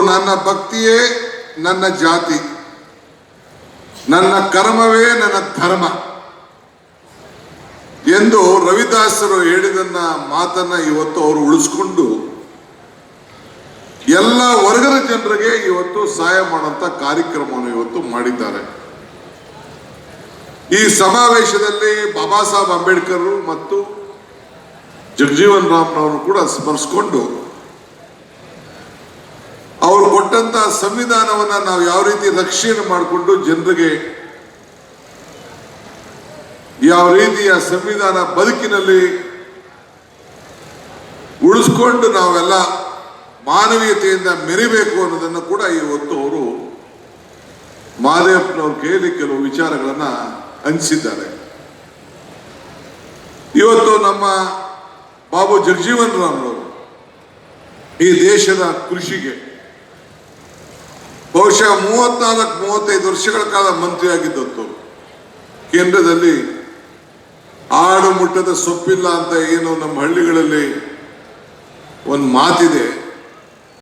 ನನ್ನ ಭಕ್ತಿಯೇ ನನ್ನ ಜಾತಿ, ನನ್ನ ಕರ್ಮವೇ ನನ್ನ ಧರ್ಮ ಎಂದು ರವಿದಾಸರು ಹೇಳಿದನ್ನ ಮಾತನ್ನ ಇವತ್ತು ಅವರು ಉಳಿಸ್ಕೊಂಡು ಎಲ್ಲ ವರ್ಗದ ಜನರಿಗೆ ಇವತ್ತು ಸಹಾಯ ಮಾಡುವಂತ ಕಾರ್ಯಕ್ರಮವನ್ನು ಇವತ್ತು ಮಾಡಿದ್ದಾರೆ. ಈ ಸಮಾವೇಶದಲ್ಲಿ ಬಾಬಾ ಸಾಹೇಬ್ ಅಂಬೇಡ್ಕರ್ ಮತ್ತು ಜಗಜೀವನ್ ರಾಮ್ನವರು ಕೂಡ ಸ್ಮರಿಸಿಕೊಂಡು ಅವರು ಕೊಟ್ಟಂತಹ ಸಂವಿಧಾನವನ್ನ ನಾವು ಯಾವ ರೀತಿ ರಕ್ಷಣೆ ಮಾಡಿಕೊಂಡು ಜನರಿಗೆ ಯಾವ ರೀತಿಯ ಸಂವಿಧಾನ ಬದುಕಿನಲ್ಲಿ ಉಳಿಸ್ಕೊಂಡು ನಾವೆಲ್ಲ ಮಾನವೀಯತೆಯಿಂದ ಮೆರಿಬೇಕು ಅನ್ನೋದನ್ನು ಕೂಡ ಇವತ್ತು ಅವರು ಮಹದೇವಪ್ಪನವ್ರ ಕೈಯಲ್ಲಿ ಕೆಲವು ವಿಚಾರಗಳನ್ನ ಹಂಚಿಸಿದ್ದಾರೆ. ಇವತ್ತು ನಮ್ಮ ಬಾಬು ಜಗಜೀವನ್ ರಾಮ್ರವರು ಈ ದೇಶದ ಕೃಷಿಗೆ ಬಹುಶಃ 34-35 ವರ್ಷಗಳ ಕಾಲ ಮಂತ್ರಿಯಾಗಿದ್ದವರು. ಕೇಂದ್ರದಲ್ಲಿ ಆಡು ಮುಟ್ಟದ ಸೊಪ್ಪಿಲ್ಲ ಅಂತ ಏನು ನಮ್ಮ ಹಳ್ಳಿಗಳಲ್ಲಿ ಒಂದು ಮಾತಿದೆ.